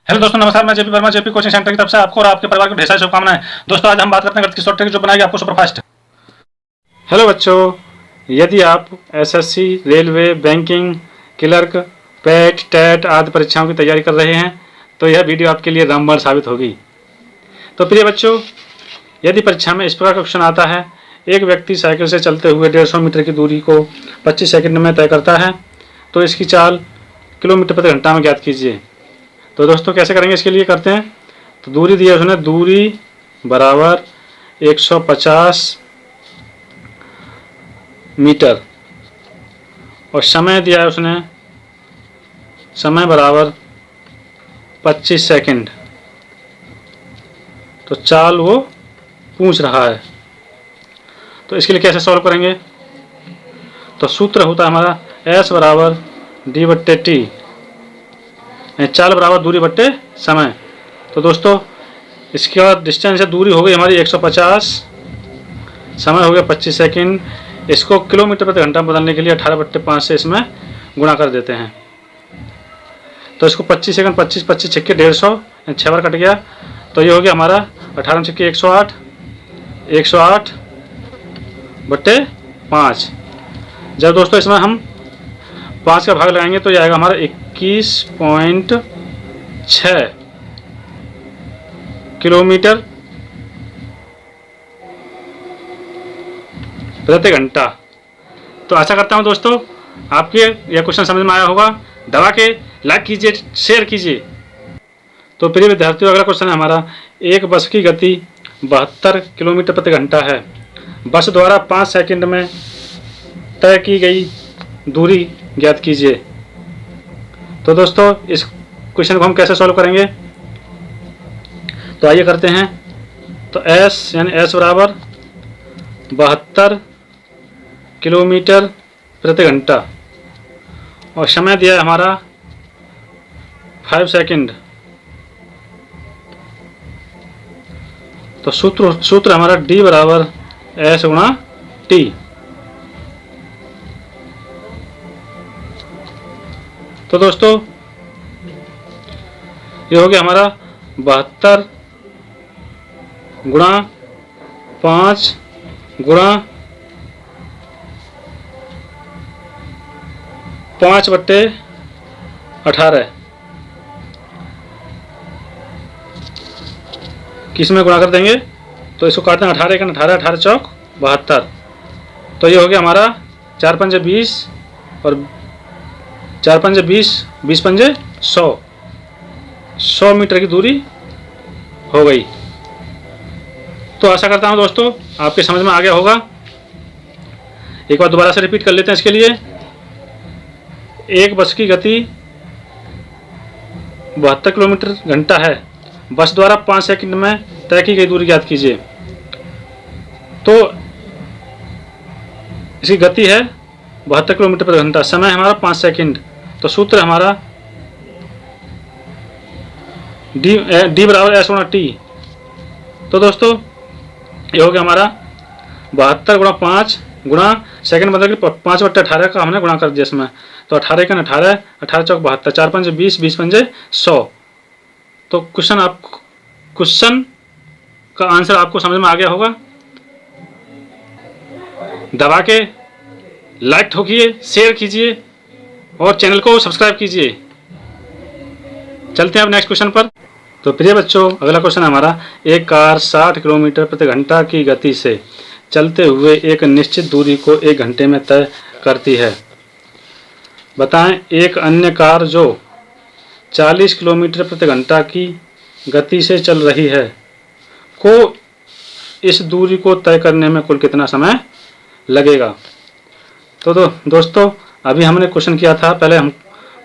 Hello दोस्तों, नमस्कार। मैं JP Verma, JP coaching centre की तरफ से आपको और आपके परिवार को ढेर सारी शुभकामनाएं। दोस्तों, आज हम बात करते हैं गणित की शॉर्ट ट्रिक जो बनाएगी आपको सुपरफास्ट। हेलो बच्चों, यदि आप एसएससी, रेलवे, बैंकिंग, क्लर्क, पेट, टेट आदि परीक्षाओं की तैयारी कर रहे हैं तो यह वीडियो आपके लिए रामबाण साबित होगी। तो प्रिय बच्चों, यदि परीक्षा में इस प्रकार का क्वेश्चन आता है, एक व्यक्ति साइकिल से चलते हुए 150 मीटर की दूरी को 25 सेकंड में तय करता है, तो इसकी चाल किलोमीटर प्रति घंटा में ज्ञात कीजिए। तो दोस्तों, कैसे करेंगे, इसके लिए करते हैं। तो दूरी दी है उसने, दूरी बराबर 150 मीटर और समय दिया है उसने, समय बराबर 25 सेकंड। तो चाल वो पूछ रहा है, तो इसके लिए कैसे सॉल्व करेंगे। तो सूत्र होता है हमारा S बराबर D/T, चाल बराबर दूरी बट्टे समय। तो दोस्तों, इसके बाद डिस्टेंस है, दूरी हो गई हमारी 150, समय हो गया 25 सेकंड। इसको किलोमीटर प्रति घंटा में बदलने के लिए 18/5 से इसमें गुणा कर देते हैं। तो इसको 25 सेकंड, 25 25 छक्के 150, 6 बार कट गया। तो ये हो गया हमारा 18 छक्के 108, 108/5। जब दोस्तों इसमें हम 5 का भाग लगाएंगे तो ये आएगा हमारा 21.6 किलोमीटर प्रति घंटा। तो आशा करता हूं दोस्तों आपके यह क्वेश्चन समझ में आया होगा। दबा के लाइक कीजिए, शेयर कीजिए। तो प्रिय विद्यार्थियों, अगला क्वेश्चन है हमारा, एक बस की गति 72 किलोमीटर प्रति घंटा है। बस द्वारा 5 सेकंड में तय की गई दूरी ज्ञात कीजिए। तो दोस्तों, इस क्वेश्चन को हम कैसे सॉल्व करेंगे, तो आइए करते हैं। तो S यानी S बराबर 72 किलोमीटर प्रति घंटा और समय दिया है हमारा 5 सेकंड। तो सूत्र हमारा D बराबर S गुणा T। तो दोस्तों, ये हो गया हमारा 72 गुणा 5 गुणा 5/18 किस में गुणा कर देंगे। तो इसको काटते हैं 18 का 18, 18 चौक 72। तो ये हो गया हमारा 4 पंजे 20 और 4 पंजे 20, 20 पंजे 100 मीटर की दूरी हो गई। तो आशा करता हूं दोस्तों आपके समझ में आ गया होगा। एक बार दोबारा से रिपीट कर लेते हैं इसके लिए। एक बस की गति 72 किलोमीटर घंटा है। बस द्वारा 5 सेकंड में तय की गई दूरी ज्ञात कीजिए। तो इसकी गति है 72 किलोमीटर प्रति घंटा, समय हमारा 5 सेकंड। तो सूत्र हमारा D बराबर S गुणा T। तो दोस्तों, ये हो गया हमारा 72 गुणा 5 गुणा सेकंड, मतलब कि 5/18 का हमने गुणा कर दिया इसमें। तो 18 का 18, 18 चौक 72, 4 पंजे 20, 20 पंजे 100। तो क्वेश्चन का आंसर आपको समझ में आ गया होगा। दबा के लाइक ठोकिए, शेयर कीजिए और चैनल को सब्सक्राइब कीजिए। चलते हैं अब नेक्स्ट क्वेश्चन पर। तो प्रिय बच्चों, अगला क्वेश्चन है हमारा, एक कार 60 किलोमीटर प्रति घंटा की गति से चलते हुए एक निश्चित दूरी को 1 घंटे में तय करती है। बताएं, एक अन्य कार जो 40 किलोमीटर प्रति घंटा की गति से चल रही है को इस दूरी को तय करने में कुल कितना समय लगेगा। तो दोस्तों, अभी हमने क्वेश्चन किया था, पहले हम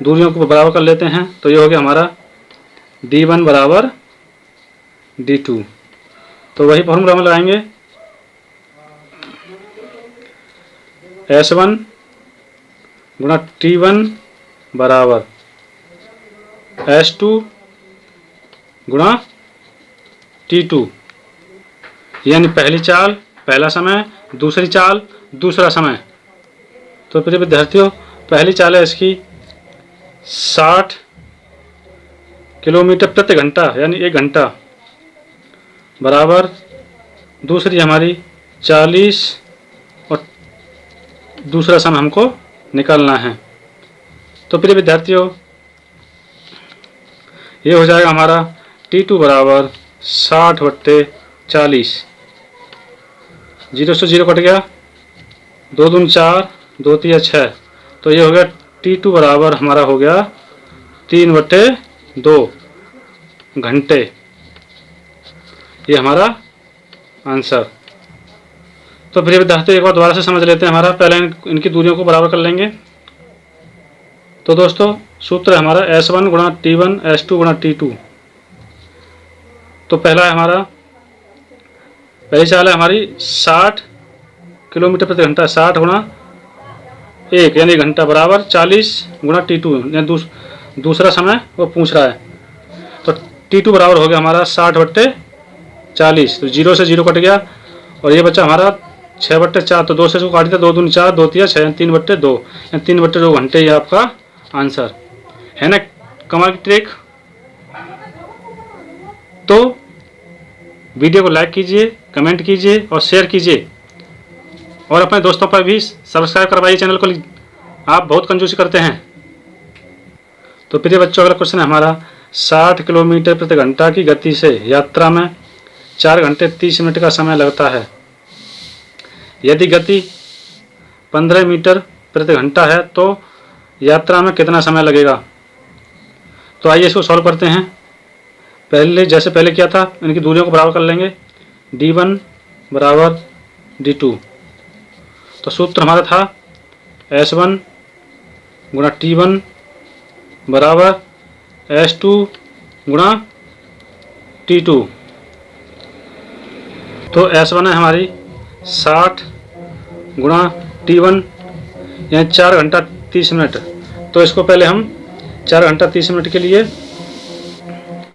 दूरियों को बराबर कर लेते हैं। तो ये हो गया हमारा D1 बराबर D2। तो वही फॉर्मूला हम लगाएंगे, S1 गुणा T1 बराबर S2 गुणा T2, यानी पहली चाल पहला समय, दूसरी चाल दूसरा समय। तो प्रिय विद्यार्थियों, पहली चाल है इसकी 60 किलोमीटर प्रति घंटा यानी 1 घंटा बराबर दूसरी हमारी 40 और दूसरा समय हमको निकालना है। तो प्रिय विद्यार्थियों, ये हो जाएगा हमारा T2 बराबर 60/40। 0 से 0 कट गया, 2 दूनी 4, 2 तिया 6। तो ये हो गया T2 बराबर हमारा हो गया 3/2 घंटे। ये हमारा आंसर। तो प्रिय विद्यार्थियों, एक बार दोबारा से समझ लेते हैं। हमारा पहले इनकी दूरियों को बराबर कर लेंगे। तो दोस्तों, सूत्र है हमारा S1 गुणा T1 S2 गुणा T2। तो पहला है हमारा, पहली चाल है हमारी 60 किलोमीटर प्रति घंटा, 60 गुणा 1 यानी घंटा बराबर 40 गुणा T2 यानी दूसरा समय वो पूछ रहा है। तो T2 बराबर हो गया हमारा 60/40। तो 0 से 0 कट गया और ये बच्चा हमारा 6/4। तो 2 से 2 काट दिया, 2 दूनी 4, 2 तिया 6, 3/2 यानी 3/2 घंटे। ये आपका आंसर है ना। कमाल की ट्रिक। तो वीडियो को लाइक कीजिए, कमेंट कीजिए और शेयर कीजिए और अपने दोस्तों पर भी सब्सक्राइब करवाइए चैनल को। आप बहुत कंजूसी करते हैं। तो प्रिय बच्चों, अगला क्वेश्चन है हमारा 60 किलोमीटर प्रति घंटा की गति से यात्रा में 4 घंटे 30 मिनट का समय लगता है। यदि गति 15 मीटर प्रति घंटा है तो यात्रा में कितना समय लगेगा। तो आइए इसको सॉल्व करते हैं। पहले किया था, इनकी दूरियों को बराबर कर लेंगे। D1 बराबर D2। तो सूत्र हमारा था S1 गुणा T1 बराबर S2 गुणा T2। तो S1 है हमारी 60 गुणा T1 यानी 4 घंटा 30 मिनट। तो इसको पहले हम 4 घंटा 30 मिनट के लिए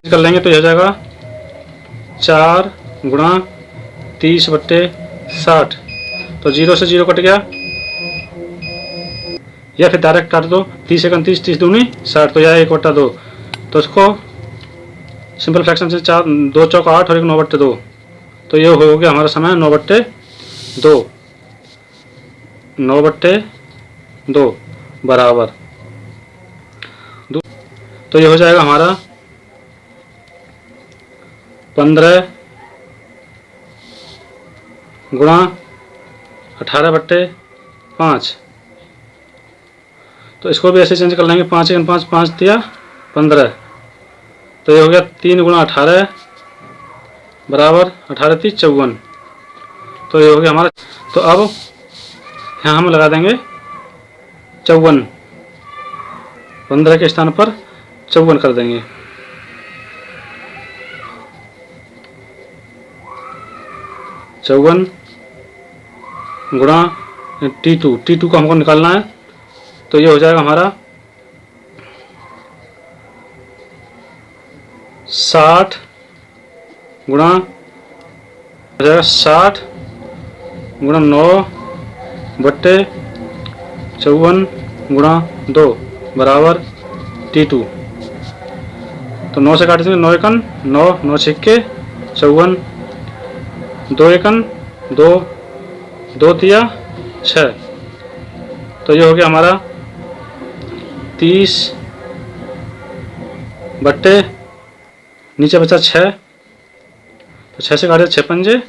कर लेंगे। तो यह हो जाएगा 4 गुणा 30/60। तो 0 से 0 कट गया, या फिर डायरेक्ट काट दो। 30 एकम 30, 30 दूनी 60। तो यह 1/2। तो इसको सिंपल फ्रैक्शन से 4 2 चौक 8 और 1 9/2। तो ये हो गया हमारा समय 9/2। 9/2 बराबर। तो ये हो जाएगा हमारा 15 गुणा 18/5। तो इसको भी ऐसे चेंज कर लेंगे। 5 एकम 5, 5 तिया 15। तो ये हो गया 3 गुणा 18 बराबर 18 3 54। तो ये हो गया हमारा। तो अब यहाँ हम लगा देंगे 54। 15 के स्थान पर 54 कर देंगे। चौवन गुणा T2 को हमको निकालना है। तो ये हो जाएगा हमारा 60 गुणा हो जाएगा 60 गुणा 9/54 गुणा 2 बराबर T2। तो 9 से काट देंगे। 9 एकन 9, 9 छिक्के 54, 2 एकन 2, 2 तिया 6। तो ये हो गया हमारा 30 बट्टे नीचे बचा 6। तो 6 से काटे 6 पंजे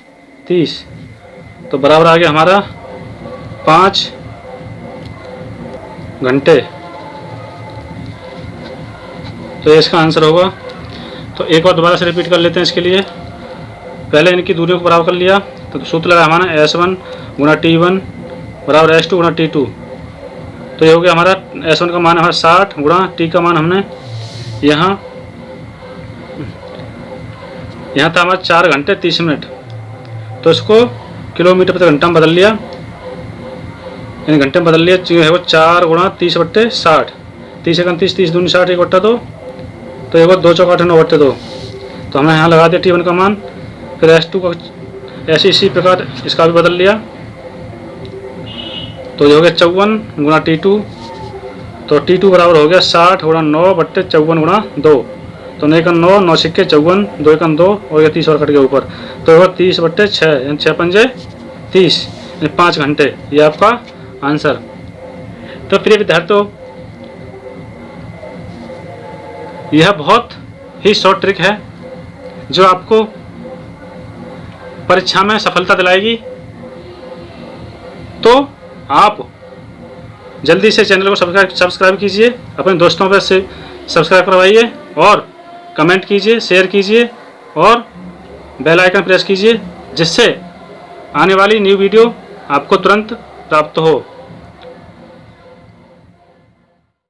30। तो बराबर आ गया हमारा 5 घंटे। तो ये इसका आंसर होगा। तो एक बार दोबारा से रिपीट कर लेते हैं इसके लिए। पहले इनकी दूरियों को बराबर कर लिया। तो सूत्र लगा हमारा S1 गुणा T1 बराबर S2 गुणा T2। तो ये हो गया हमारा S1 का मान हमारा 60 गुणा T का मान हमने यहाँ था हमारा 4 घंटे 30 मिनट। तो इसको किलोमीटर प्रति घंटा में बदल लिया, यानी घंटे में बदल लिया। है वो 4 गुणा 30/60। 30 एकम 30, 30 दूनी 60, 1/2। तो ये 2 चौक 8 9/2। तो हमने यहाँ लगा दिया T1 का मान। फिर S2 को ऐसे इसी प्रकार इसका भी बदल लिया। तो ये हो गया 54 गुणा T2। तो T2 बराबर हो गया 60 गुणा 9/54 गुणा 2। तो 9 एकम 9, 9 सिक्के 54, 2 एकम 2 और ये 30 और कट गया ऊपर, तो होगा 30/6 यानी 6 पंजे 30 यानी 5 घंटे। ये आपका आंसर। तो प्रिय विद्यार्थियों, यह बहुत ही शॉर्ट ट्रिक है जो आपको परीक्षा में सफलता दिलाएगी। तो आप जल्दी से चैनल को सब्सक्राइब कीजिए, अपने दोस्तों पर से सब्सक्राइब करवाइए और कमेंट कीजिए, शेयर कीजिए और बेल आइकन प्रेस कीजिए, जिससे आने वाली न्यू वीडियो आपको तुरंत प्राप्त हो।